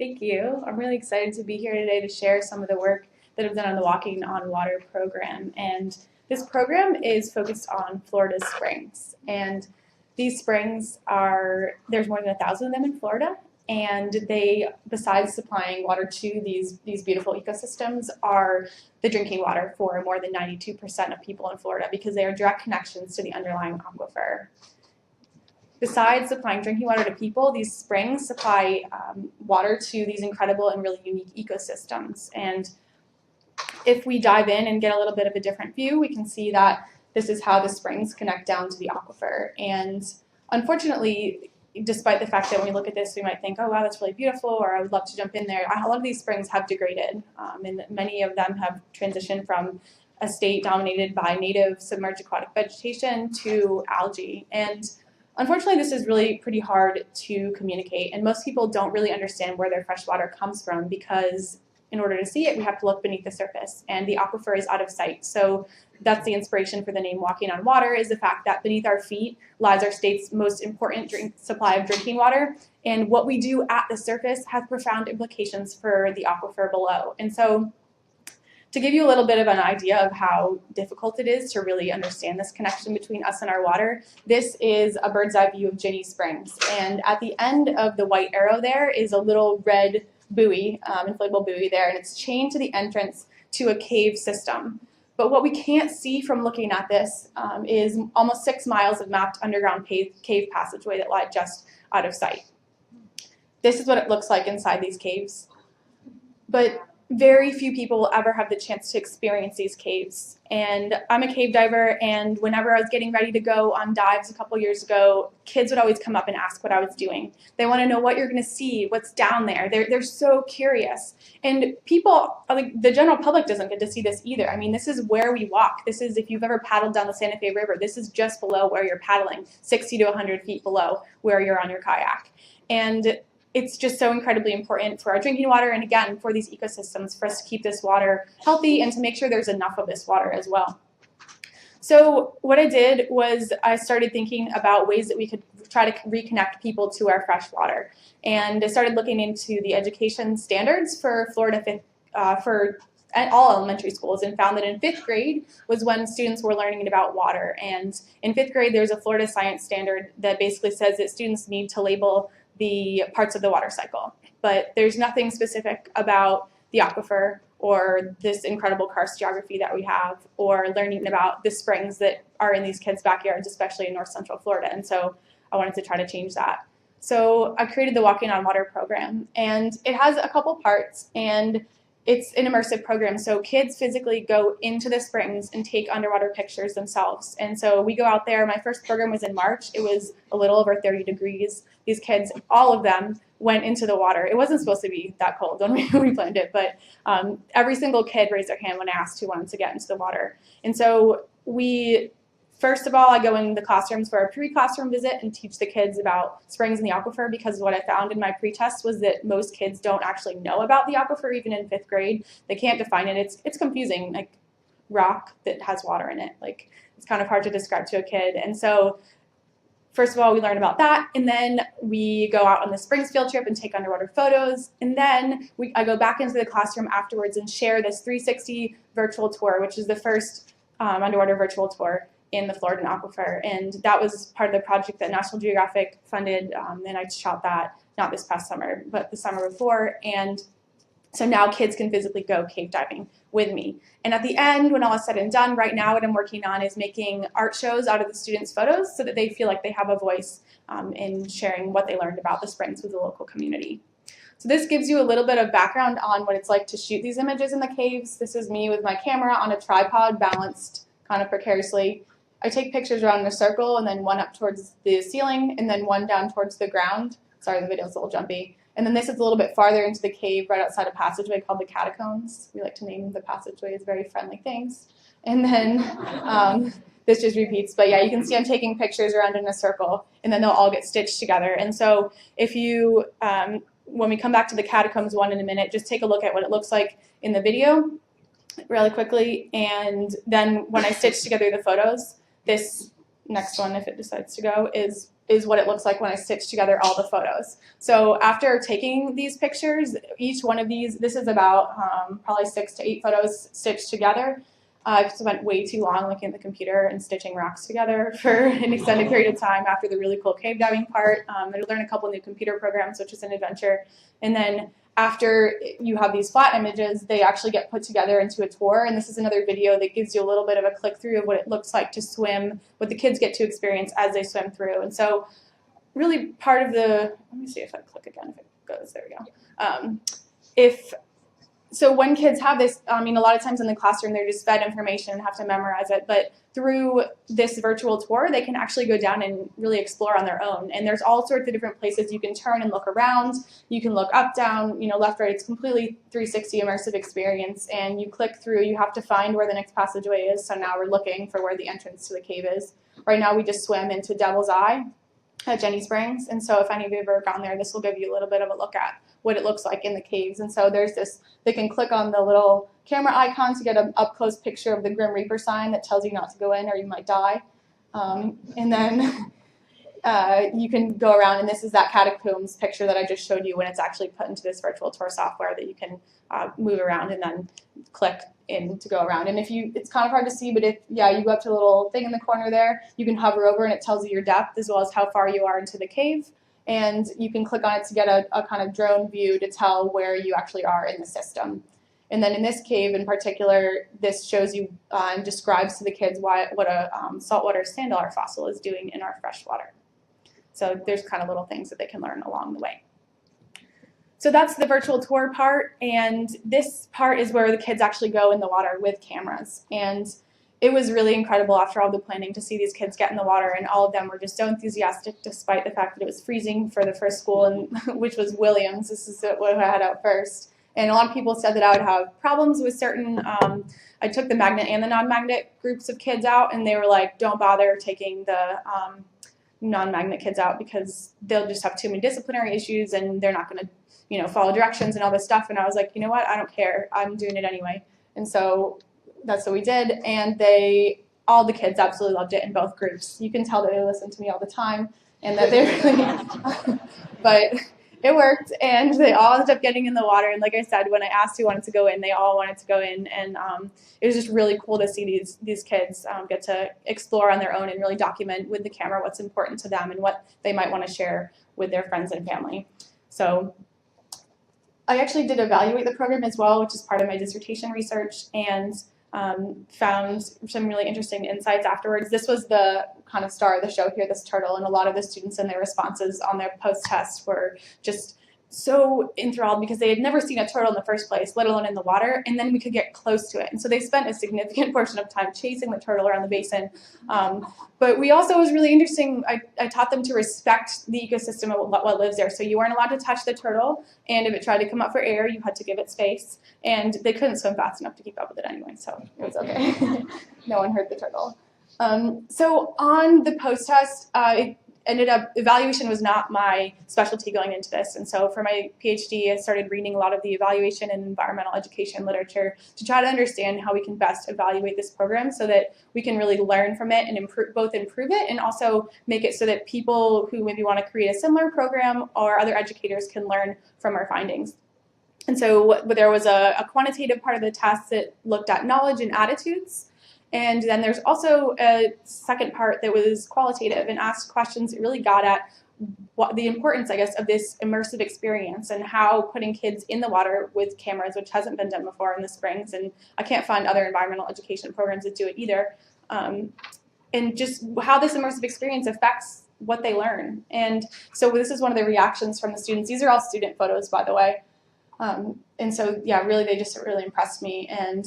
Thank you. I'm really excited to be here today to share some of the work that I've done on the Walking on Water program. And this program is focused on Florida's springs. And these springs there's more than 1,000 of them in Florida. And they, besides supplying water to these beautiful ecosystems, are the drinking water for more than 92% of people in Florida because they are direct connections to the underlying aquifer. Besides supplying drinking water to people, these springs supply water to these incredible and really unique ecosystems. And if we dive in and get a little bit of a different view, we can see that this is how the springs connect down to the aquifer. And unfortunately, despite the fact that when we look at this, we might think, oh, wow, that's really beautiful, or I would love to jump in there. A lot of these springs have degraded, and many of them have transitioned from a state dominated by native submerged aquatic vegetation to algae. And unfortunately, this is really pretty hard to communicate, and most people don't really understand where their fresh water comes from because in order to see it, we have to look beneath the surface, and the aquifer is out of sight. So that's the inspiration for the name Walking on Water, is the fact that beneath our feet lies our state's most important supply of drinking water, and what we do at the surface has profound implications for the aquifer below. And so to give you a little bit of an idea of how difficult it is to really understand this connection between us and our water, this is a bird's eye view of Ginny Springs. And at the end of the white arrow there is a little red buoy, inflatable buoy there, and it's chained to the entrance to a cave system. But what we can't see from looking at this is almost 6 miles of mapped underground cave passageway that lie just out of sight. This is what it looks like inside these caves. But very few people will ever have the chance to experience these caves. And I'm a cave diver, and whenever I was getting ready to go on dives a couple years ago, kids would always come up and ask what I was doing. They want to know what you're going to see, what's down there. They're so curious. And people, like the general public, doesn't get to see this either. I mean, this is where we walk. This is, if you've ever paddled down the Santa Fe River, this is just below where you're paddling, 60 to 100 feet below where you're on your kayak. And it's just so incredibly important for our drinking water, and again, for these ecosystems, for us to keep this water healthy and to make sure there's enough of this water as well. So what I did was I started thinking about ways that we could try to reconnect people to our fresh water. And I started looking into the education standards for Florida for all elementary schools, and found that in 5th grade was when students were learning about water. And in 5th grade, there's a Florida science standard that basically says that students need to label the parts of the water cycle. But there's nothing specific about the aquifer or this incredible karst geography that we have, or learning about the springs that are in these kids' backyards, especially in North Central Florida. And so I wanted to try to change that. So I created the Walking on Water program, and it has a couple parts, and it's an immersive program. So kids physically go into the springs and take underwater pictures themselves. And so we go out there. My first program was in March. It was a little over 30 degrees. These kids, all of them, went into the water. It wasn't supposed to be that cold when we planned it, but every single kid raised their hand when asked who wanted to get into the water. And so first of all, I go in the classrooms for a pre-classroom visit and teach the kids about springs and the aquifer, because what I found in my pre-test was that most kids don't actually know about the aquifer, even in 5th grade. They can't define it. It's confusing, like rock that has water in it. Like, it's kind of hard to describe to a kid. And so first of all, we learn about that, and then we go out on the springs field trip and take underwater photos, and then I go back into the classroom afterwards and share this 360 virtual tour, which is the first underwater virtual tour in the Floridan aquifer. And that was part of the project that National Geographic funded, and I shot that not this past summer, but the summer before. And so now kids can physically go cave diving with me. And at the end, when all is said and done, right now what I'm working on is making art shows out of the students' photos so that they feel like they have a voice in sharing what they learned about the springs with the local community. So this gives you a little bit of background on what it's like to shoot these images in the caves. This is me with my camera on a tripod, balanced kind of precariously. I take pictures around in a circle, and then one up towards the ceiling, and then one down towards the ground. Sorry, the video's a little jumpy. And then this is a little bit farther into the cave, right outside a passageway called the catacombs. We like to name the passageways very friendly things. And then this just repeats. But yeah, you can see I'm taking pictures around in a circle, and then they'll all get stitched together. And so if you, when we come back to the catacombs one in a minute, just take a look at what it looks like in the video really quickly. And then when I stitch together the photos, this next one, if it decides to go, is what it looks like when I stitch together all the photos. So after taking these pictures, each one of these, this is about probably 6 to 8 photos stitched together. I've spent way too long looking at the computer and stitching rocks together for an extended period of time after the really cool cave diving part. I learned a couple new computer programs, which is an adventure. And then after you have these flat images, they actually get put together into a tour. And this is another video that gives you a little bit of a click through of what it looks like to swim, what the kids get to experience as they swim through. And so really part of the, let me see if I click again, if it goes, there we go. So when kids have this, I mean, a lot of times in the classroom, they're just fed information and have to memorize it. But through this virtual tour, they can actually go down and really explore on their own. And there's all sorts of different places you can turn and look around. You can look up, down, left, right. It's completely 360 immersive experience. And you click through, you have to find where the next passageway is. So now we're looking for where the entrance to the cave is. Right now we just swim into Devil's Eye at Jenny Springs. And so if any of you have ever gone there, this will give you a little bit of a look at what it looks like in the caves. And so there's this, they can click on the little camera icon to get an up-close picture of the Grim Reaper sign that tells you not to go in or you might die. And then you can go around, and this is that catacombs picture that I just showed you when it's actually put into this virtual tour software that you can move around and then click in to go around. And it's kind of hard to see, but you go up to the little thing in the corner there, you can hover over and it tells you your depth as well as how far you are into the cave. And you can click on it to get a kind of drone view to tell where you actually are in the system. And then in this cave in particular, this shows you and describes to the kids what a saltwater sand dollar fossil is doing in our freshwater. So there's kind of little things that they can learn along the way. So that's the virtual tour part, and this part is where the kids actually go in the water with cameras. And it was really incredible after all the planning to see these kids get in the water, and all of them were just so enthusiastic despite the fact that it was freezing for the first school, which was Williams. This is what I had out first. And a lot of people said that I would have problems with certain, I took the magnet and the non-magnet groups of kids out, and they were like, don't bother taking the non-magnet kids out because they'll just have too many disciplinary issues and they're not going to follow directions and all this stuff. And I was like, you know what, I don't care. I'm doing it anyway. And so that's what we did, and all the kids absolutely loved it in both groups. You can tell that they listen to me all the time, and that they really, but it worked, and they all ended up getting in the water. And like I said, when I asked who wanted to go in, they all wanted to go in, and it was just really cool to see these kids get to explore on their own and really document with the camera what's important to them and what they might want to share with their friends and family. So I actually did evaluate the program as well, which is part of my dissertation research, and found some really interesting insights afterwards. This was the kind of star of the show here, this turtle, and a lot of the students and their responses on their post-test were just so enthralled because they had never seen a turtle in the first place, let alone in the water, and then we could get close to it. And so they spent a significant portion of time chasing the turtle around the basin. But we also, it was really interesting, I taught them to respect the ecosystem of what lives there. So you weren't allowed to touch the turtle, and if it tried to come up for air, you had to give it space. And they couldn't swim fast enough to keep up with it anyway, so it was okay. No one hurt the turtle. So on the post-test, it ended up, evaluation was not my specialty going into this, and so for my PhD I started reading a lot of the evaluation and environmental education literature to try to understand how we can best evaluate this program so that we can really learn from it and both improve it and also make it so that people who maybe want to create a similar program or other educators can learn from our findings. And so there was a quantitative part of the test that looked at knowledge and attitudes. And then there's also a second part that was qualitative and asked questions that really got at what the importance, I guess, of this immersive experience and how putting kids in the water with cameras, which hasn't been done before in the Springs, and I can't find other environmental education programs that do it either, and just how this immersive experience affects what they learn. And so this is one of the reactions from the students. These are all student photos, by the way. And so, yeah, really, they just really impressed me. And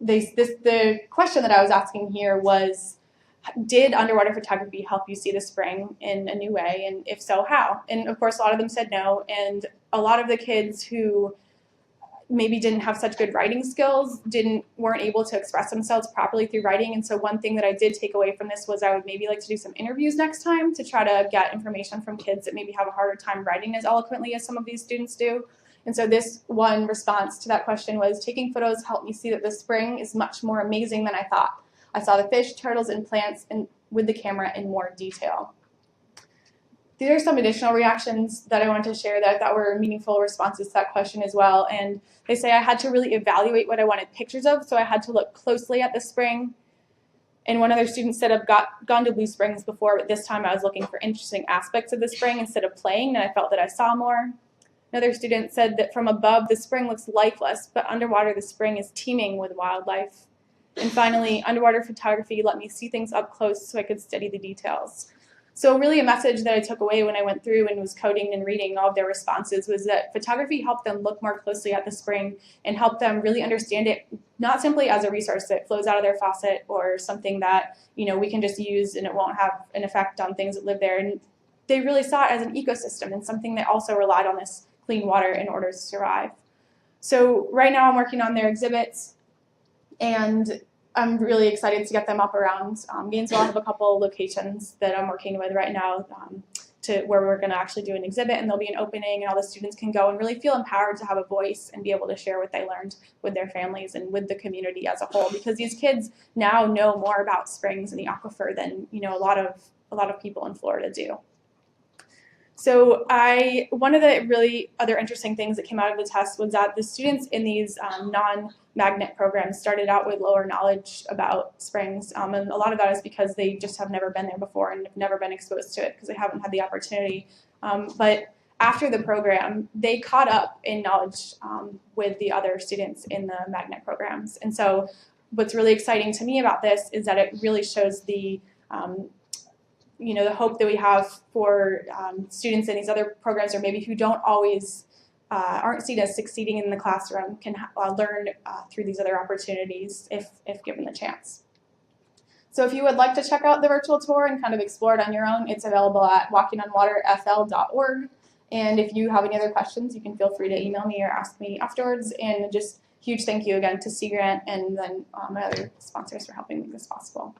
the question that I was asking here was, did underwater photography help you see the spring in a new way? And if so, how? And of course, a lot of them said no. And a lot of the kids who maybe didn't have such good writing skills weren't able to express themselves properly through writing. And so one thing that I did take away from this was I would maybe like to do some interviews next time to try to get information from kids that maybe have a harder time writing as eloquently as some of these students do. And so this one response to that question was, taking photos helped me see that the spring is much more amazing than I thought. I saw the fish, turtles, and plants with the camera in more detail. These are some additional reactions that I wanted to share that I thought were meaningful responses to that question as well. And they say I had to really evaluate what I wanted pictures of, so I had to look closely at the spring. And one other student said, I've gone to Blue Springs before, but this time I was looking for interesting aspects of the spring instead of playing, and I felt that I saw more. Another student said that from above, the spring looks lifeless, but underwater, the spring is teeming with wildlife. And finally, underwater photography let me see things up close so I could study the details. So really a message that I took away when I went through and was coding and reading all of their responses was that photography helped them look more closely at the spring and help them really understand it, not simply as a resource that flows out of their faucet or something that we can just use and it won't have an effect on things that live there. And they really saw it as an ecosystem and something that also relied on this clean water in order to survive. So right now I'm working on their exhibits, and I'm really excited to get them up around Gainesville. I have a couple locations that I'm working with right now to where we're going to actually do an exhibit, and there'll be an opening, and all the students can go and really feel empowered to have a voice and be able to share what they learned with their families and with the community as a whole. Because these kids now know more about springs and the aquifer than a lot of people in Florida do. So one of the really other interesting things that came out of the test was that the students in these non-magnet programs started out with lower knowledge about springs, and a lot of that is because they just have never been there before and have never been exposed to it because they haven't had the opportunity. But after the program, they caught up in knowledge with the other students in the magnet programs. And so what's really exciting to me about this is that it really shows the the hope that we have for students in these other programs, or maybe who don't always aren't seen as succeeding in the classroom, can learn through these other opportunities if given the chance. So if you would like to check out the virtual tour and kind of explore it on your own, it's available at walkingonwaterfl.org. And if you have any other questions, you can feel free to email me or ask me afterwards. And just huge thank you again to Sea Grant and then my other sponsors for helping make this possible.